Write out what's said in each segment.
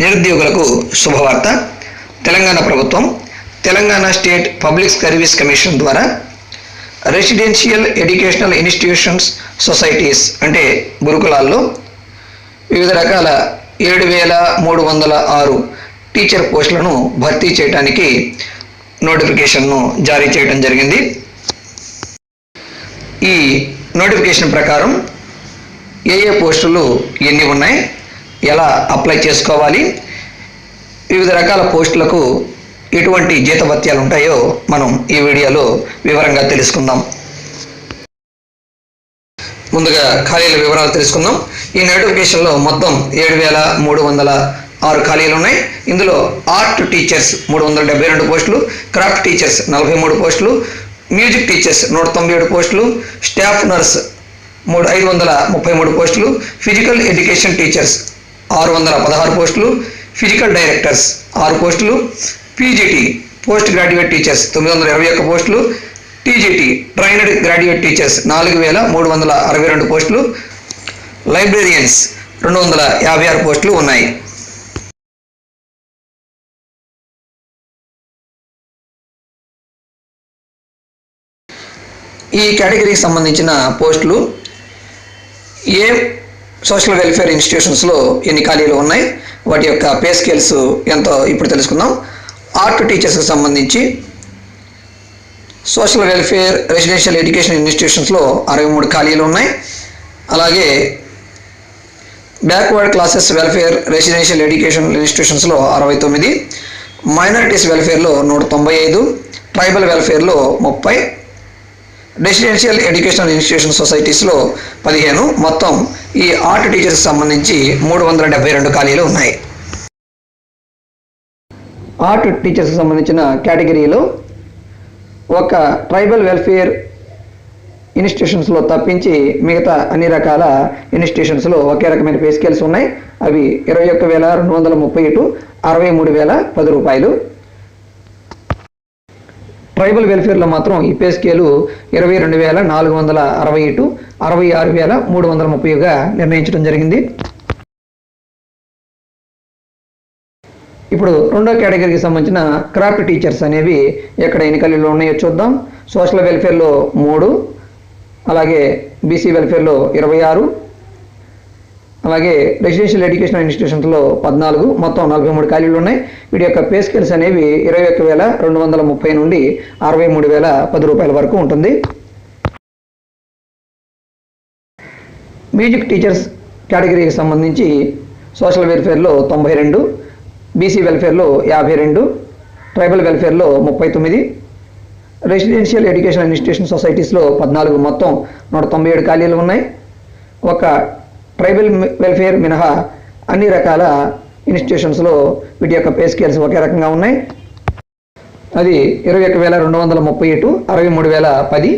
నిరుద్యోగులకు శుభవార్త. తెలంగాణ ప్రభుత్వం Telangana state public service commission ద్వారా రెసిడెన్షియల్ ఎడ్యుకేషనల్ ఇన్స్టిట్యూషన్స్ సొసైటీస్ అంటే గురుకులాల్లో వివిధ రకాల 7,306 టీచర్ పోస్టులను భర్తీ చేయడానికి నోటిఫికేషన్ను జారీ చేయడం జరిగింది. ఈ నోటిఫికేషన్ ప్రకారం ఏ పోస్టులు ఎన్ని ఉన్నాయి, ఎలా అప్లై చేసుకోవాలి, వివిధ రకాల పోస్టులకు ఎటువంటి జీతభత్యాలు ఉంటాయో మనం ఈ వీడియోలో వివరంగా తెలుసుకుందాం. ముందుగా ఖాళీల వివరాలు తెలుసుకుందాం. ఈ నోటిఫికేషన్లో మొత్తం 7,306 ఖాళీలు ఉన్నాయి. ఇందులో ఆర్ట్ టీచర్స్ 372 పోస్టులు, క్రాఫ్ట్ టీచర్స్ 43 పోస్టులు, మ్యూజిక్ టీచర్స్ 197 పోస్టులు, స్టాఫ్ నర్స్ 533 పోస్టులు, ఫిజికల్ ఎడ్యుకేషన్ టీచర్స్ 616 పోస్టులు, ఫిజికల్ డైరెక్టర్స్ 6 పోస్టులు, పీజీటీ పోస్ట్ గ్రాడ్యుయేట్ టీచర్స్ 921 పోస్టులు, టీజీటీ ట్రైనడ్ గ్రాడ్యుయేట్ టీచర్స్ 4,362 పోస్టులు, లైబ్రేరియన్స్ 256 పోస్టులు ఉన్నాయి. ఈ కేటగిరీకి సంబంధించిన పోస్టులు ఏ సోషల్ వెల్ఫేర్ ఇన్స్టిట్యూషన్స్లో ఎన్ని ఖాళీలు ఉన్నాయి, వాటి యొక్క పే స్కేల్స్ ఎంతో ఇప్పుడు తెలుసుకుందాం. ఆర్ట్ టీచర్స్కి సంబంధించి సోషల్ వెల్ఫేర్ రెసిడెన్షియల్ ఎడ్యుకేషన్ ఇన్స్టిట్యూషన్స్లో 63 ఖాళీలు ఉన్నాయి. అలాగే backward classes welfare residential education ఇన్స్టిట్యూషన్స్లో 69, మైనారిటీస్ వెల్ఫేర్లో 195, ట్రైబల్ వెల్ఫేర్లో 30, రెసిడెన్షియల్ ఎడ్యుకేషనల్ ఇన్స్టిట్యూషన్ సొసైటీస్లో 15, మొత్తం ఈ ఆర్ట్ టీచర్స్కి సంబంధించి 372 ఖాళీలు ఉన్నాయి. ఆర్ట్ టీచర్స్కి సంబంధించిన కేటగిరీలో ఒక ట్రైబల్ వెల్ఫేర్ ఇన్స్టిట్యూషన్స్లో తప్పించి మిగతా అన్ని రకాల ఇన్స్టిట్యూషన్స్లో ఒకే రకమైన పే స్కేల్స్ ఉన్నాయి. అవి 21,230 63,010 రూపాయలు. ట్రైబల్ వెల్ఫేర్లో మాత్రం ఈ పే స్కేలు 22,460 66,330గా నిర్ణయించడం జరిగింది. ఇప్పుడు రెండో కేటగిరీకి సంబంధించిన క్రాఫ్ట్ టీచర్స్ అనేవి ఎక్కడ ఎన్ని ఖాళీలు ఉన్నాయో చూద్దాం. సోషల్ వెల్ఫేర్లో 3, అలాగే బీసీ వెల్ఫేర్లో 26, అలాగే రెసిడెన్షియల్ ఎడ్యుకేషనల్ ఇన్స్టిట్యూషన్స్లో 14, మొత్తం 43 ఖాళీలు ఉన్నాయి. వీటి యొక్క పే స్కేల్స్ అనేవి 21,230 నుండి 63,010 రూపాయల వరకు ఉంటుంది. మ్యూజిక్ టీచర్స్ కేటగిరీకి సంబంధించి సోషల్ వెల్ఫేర్లో 92, బీసీ వెల్ఫేర్లో 52, ట్రైబల్ వెల్ఫేర్లో 39, రెసిడెన్షియల్ ఎడ్యుకేషన్ ఇన్స్టిట్యూషన్ సొసైటీస్లో 14, మొత్తం 197 ఖాళీలు ఉన్నాయి. ఒక ట్రైబల్ వెల్ఫేర్ మినహా అన్ని రకాల ఇన్స్టిట్యూషన్స్లో వీటి యొక్క పే స్కేల్స్ ఒకే రకంగా ఉన్నాయి. అది 21,230 63,010.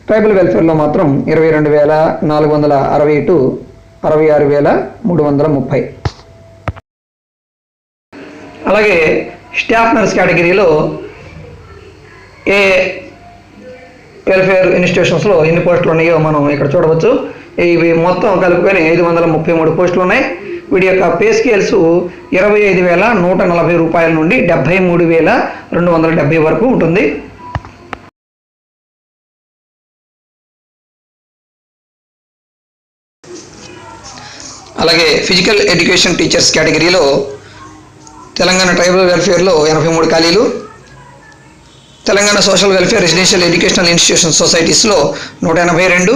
ట్రైబల్ వెల్ఫేర్లో మాత్రం 22,460 66,330. అలాగే స్టాఫ్ నర్స్ కేటగిరీలో ఏ వెల్ఫేర్ ఇన్స్టిట్యూషన్స్లో ఎన్ని పోస్టులు ఉన్నాయో మనం ఇక్కడ చూడవచ్చు. ఇవి మొత్తం కలుపుకొని 533 పోస్టులు ఉన్నాయి. వీటి యొక్క పే స్కేల్స్ 25,140 రూపాయల నుండి 73,270 వరకు ఉంటుంది. అలాగే ఫిజికల్ ఎడ్యుకేషన్ టీచర్స్ కేటగిరీలో తెలంగాణ ట్రైబల్ వెల్ఫేర్లో 83 ఖాళీలు, Telangana social welfare residential educational institution సొసైటీస్లో 182,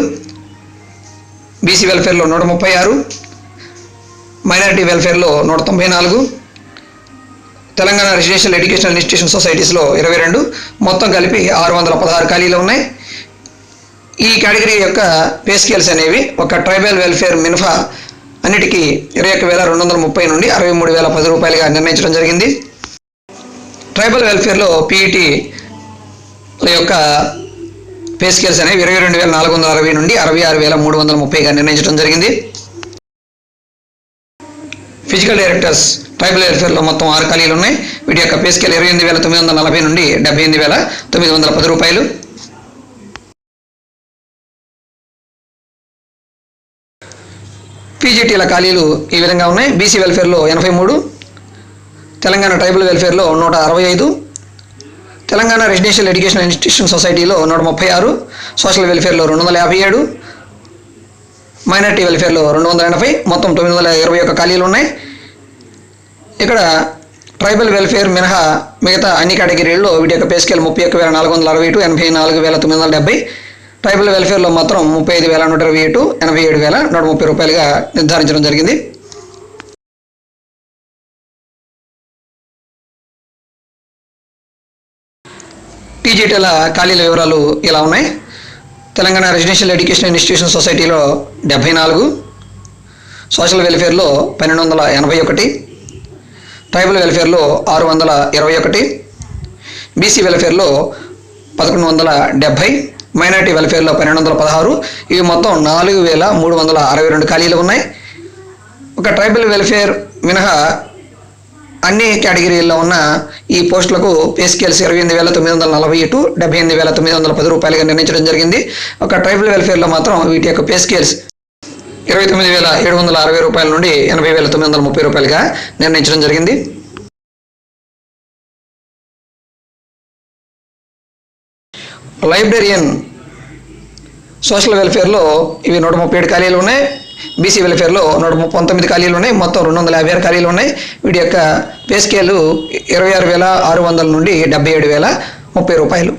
బీసీ వెల్ఫేర్లో 136, మైనారిటీ వెల్ఫేర్లో 194, తెలంగాణ రెసిడెన్షియల్ ఎడ్యుకేషనల్ ఇన్స్టిట్యూషన్ సొసైటీస్లో 22, మొత్తం కలిపి 616 ఖాళీలు ఉన్నాయి. ఈ కేటగిరీ యొక్క పే స్కేల్స్ అనేవి ఒక ట్రైబల్ వెల్ఫేర్ మినహా అన్నిటికీ 21,230 నుండి 63,010 రూపాయలుగా నిర్ణయించడం జరిగింది. ట్రైబల్ వెల్ఫేర్లో పీఈటీ యొక్క పే స్కేల్స్ అనేవి 22,460 నుండి 66,330గా నిర్ణయించడం జరిగింది. ఫిజికల్ డైరెక్టర్స్ ట్రైబల్ వెల్ఫేర్లో మొత్తం 6 ఖాళీలు ఉన్నాయి. వీటి యొక్క పే స్కేల్ 28,940 నుండి 78,910 రూపాయలు. పీజీటీల ఖాళీలు ఈ విధంగా ఉన్నాయి. బీసీ వెల్ఫేర్లో 83, తెలంగాణ ట్రైబల్ వెల్ఫేర్లో 165, తెలంగాణ రెసిడెన్షియల్ ఎడ్యుకేషన్ ఇన్స్టిట్యూషన్ సొసైటీలో 136, సోషల్ వెల్ఫేర్లో 257, మైనారిటీ వెల్ఫేర్లో 280, మొత్తం 921 ఖాళీలు ఉన్నాయి. ఇక్కడ ట్రైబల్ వెల్ఫేర్ మినహా మిగతా అన్ని కేటగిరీల్లో వీటి యొక్క పే స్కేల్ 31,462, 84,970. ట్రైబల్ వెల్ఫేర్లో మాత్రం 35,127, 87,130 రూపాయలుగా నిర్ధారించడం జరిగింది. టీజీటీల ఖాళీల వివరాలు ఇలా ఉన్నాయి. తెలంగాణ రెసిడెన్షియల్ ఎడ్యుకేషన్ ఇన్స్టిట్యూషన్ సొసైటీలో 74, సోషల్ వెల్ఫేర్లో 1281, ట్రైబల్ వెల్ఫేర్లో 621, బీసీ వెల్ఫేర్లో 1170, మైనారిటీ వెల్ఫేర్లో 1216. ఇవి మొత్తం 4,362 ఖాళీలు ఉన్నాయి. ఒక ట్రైబల్ వెల్ఫేర్ మినహా అన్ని కేటగిరీల్లో ఉన్న ఈ పోస్టులకు పే స్కేల్స్ 28,940 78,910 రూపాయలుగా నిర్ణయించడం జరిగింది. ఒక ట్రైబల్ వెల్ఫేర్లో మాత్రం వీటి యొక్క పే స్కేల్స్ 29,760 రూపాయల నుండి 80,930 రూపాయలుగా నిర్ణయించడం జరిగింది. లైబ్రేరియన్ సోషల్ వెల్ఫేర్లో ఇవి 137 ఖాళీలు ఉన్నాయి. బీసీ వెల్ఫేర్లో 119 ఖాళీలు ఉన్నాయి. మొత్తం 256 ఖాళీలు ఉన్నాయి. వీటి యొక్క పే స్కేలు 26,600 నుండి 77,030 రూపాయలు.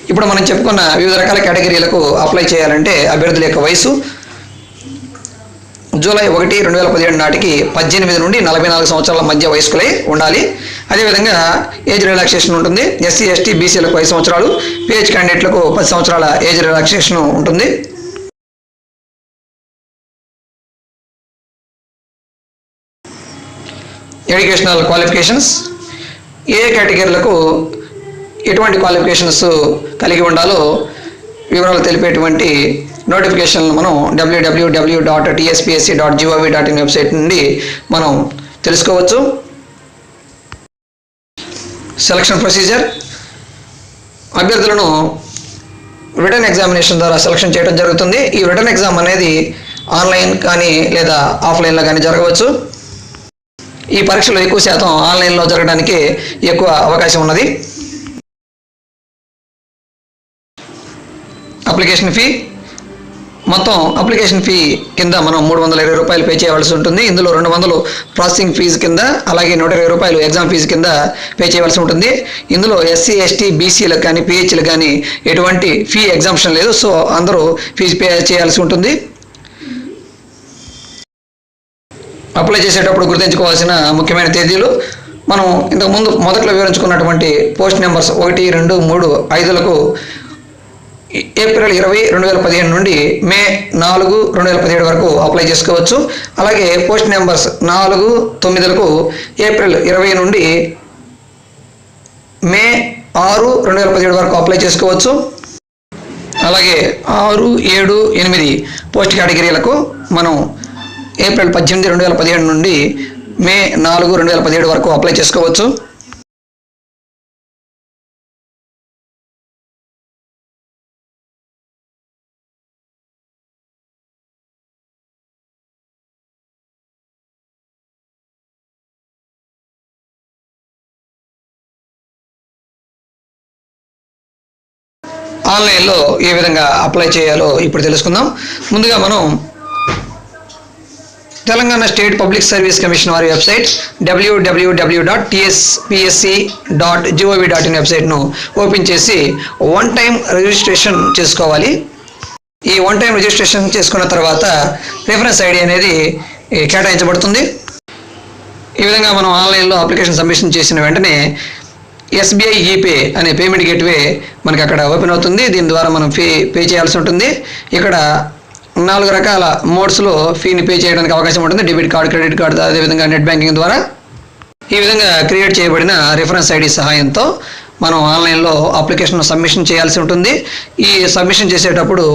ఇప్పుడు మనం చెప్పుకున్న వివిధ రకాల కేటగిరీలకు అప్లై చేయాలంటే అభ్యర్థుల యొక్క వయసు జూలై 1, 2017 నాటికి 18 నుండి 44 సంవత్సరాల మధ్య వయస్కులై ఉండాలి. అదేవిధంగా ఏజ్ రిలాక్సేషన్ ఉంటుంది. ఎస్సీ, ఎస్టీ, బీసీలకు 5 సంవత్సరాలు, పిహెచ్ క్యాండిడేట్లకు 10 సంవత్సరాల ఏజ్ రిలాక్సేషన్ ఉంటుంది. ఎడ్యుకేషనల్ క్వాలిఫికేషన్స్ ఏ కేటగిరీలకు ఎటువంటి క్వాలిఫికేషన్స్ కలిగి ఉండాలో వివరాలు తెలిపేటువంటి నోటిఫికేషన్లు మనం www.tspsc.gov.in వెబ్సైట్ నుండి మనం తెలుసుకోవచ్చు. సెలక్షన్ ప్రొసీజర్ అభ్యర్థులను రిటర్న్ ఎగ్జామినేషన్ ద్వారా సెలక్షన్ చేయడం జరుగుతుంది. ఈ రిటర్న్ ఎగ్జామ్ అనేది ఆన్లైన్ కానీ లేదా ఆఫ్లైన్లో కానీ జరగవచ్చు. ఈ పరీక్షలు ఎక్కువ శాతం ఆన్లైన్లో జరగడానికి ఎక్కువ అవకాశం ఉన్నది. అప్లికేషన్ ఫీ మొత్తం అప్లికేషన్ ఫీ కింద మనం 320 రూపాయలు పే చేయవలసి ఉంటుంది. ఇందులో 200 ప్రాసెసింగ్ ఫీజు కింద, అలాగే 120 రూపాయలు ఎగ్జామ్ ఫీజు కింద పే చేయవలసి ఉంటుంది. ఇందులో ఎస్సీ, ఎస్టీ, బీసీలకు కానీ పిహెచ్లకు కానీ ఎటువంటి ఫీ ఎగ్జామ్షన్ లేదు. సో అందరూ ఫీజు పే చేయాల్సి ఉంటుంది. అప్లై చేసేటప్పుడు గుర్తుంచుకోవాల్సిన ముఖ్యమైన తేదీలు మనం ఇంతకుముందు మొదట్లో వివరించుకున్నటువంటి పోస్ట్ నెంబర్స్ 1, 2, 3, 5లకు ఏప్రిల్ 20, 2017 నుండి మే 4, 2017 వరకు అప్లై చేసుకోవచ్చు. అలాగే పోస్ట్ నెంబర్స్ 4, 9లకు ఏప్రిల్ 20 నుండి మే 6, 2017 వరకు అప్లై చేసుకోవచ్చు. అలాగే 6, 7, 8 పోస్ట్ కేటగిరీలకు మనం ఏప్రిల్ 18, 2017 నుండి మే 4, 2017 వరకు అప్లై చేసుకోవచ్చు. ఆన్లైన్లో ఏ విధంగా అప్లై చేయాలో ఇప్పుడు తెలుసుకుందాం. ముందుగా మనం Telangana state public service commission వారి వెబ్సైట్ www.tspsc.gov.in వెబ్సైట్ను ఓపెన్ చేసి వన్ టైం రిజిస్ట్రేషన్ చేసుకోవాలి. ఈ వన్ టైం రిజిస్ట్రేషన్ చేసుకున్న తర్వాత రిఫరెన్స్ ఐడి అనేది కేటాయించబడుతుంది. ఈ విధంగా మనం ఆన్లైన్లో అప్లికేషన్ సబ్మిషన్ చేసిన వెంటనే ఎస్బీఐ ఈపే అనే పేమెంట్ గేట్వే మనకి అక్కడ ఓపెన్ అవుతుంది. దీని ద్వారా మనం పే చేయాల్సి ఉంటుంది. ఇక్కడ 4 రకాల మోడ్స్లో ఫీని పే చేయడానికి అవకాశం ఉంటుంది. డెబిట్ కార్డ్, క్రెడిట్ కార్డ్, అదేవిధంగా నెట్ బ్యాంకింగ్ ద్వారా. ఈ విధంగా క్రియేట్ చేయబడిన రిఫరెన్స్ ఐడి సహాయంతో మనం ఆన్లైన్లో అప్లికేషన్ సబ్మిషన్ చేయాల్సి ఉంటుంది. ఈ సబ్మిషన్ చేసేటప్పుడు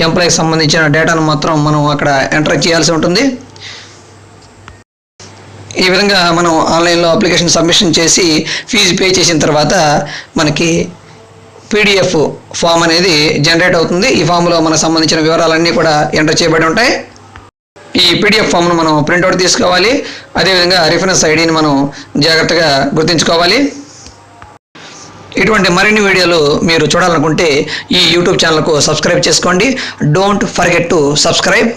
ఎంప్లాయీకి సంబంధించిన డేటాను మాత్రం మనం అక్కడ ఎంటర్ చేయాల్సి ఉంటుంది. ఈ విధంగా మనం ఆన్లైన్లో అప్లికేషన్ సబ్మిషన్ చేసి ఫీజు పే చేసిన తర్వాత మనకి పీడిఎఫ్ ఫామ్ అనేది జనరేట్ అవుతుంది. ఈ ఫామ్లో మనకు సంబంధించిన వివరాలన్నీ కూడా ఎంటర్ చేయబడి ఉంటాయి. ఈ పీడిఎఫ్ ఫామ్ను మనం ప్రింట్అవుట్ తీసుకోవాలి. అదేవిధంగా రిఫరెన్స్ ఐడిని మనం జాగ్రత్తగా గుర్తుంచుకోవాలి. ఇటువంటి మరిన్ని వీడియోలు మీరు చూడాలనుకుంటే ఈ యూట్యూబ్ ఛానల్కు సబ్స్క్రైబ్ చేసుకోండి. Don't forget to subscribe.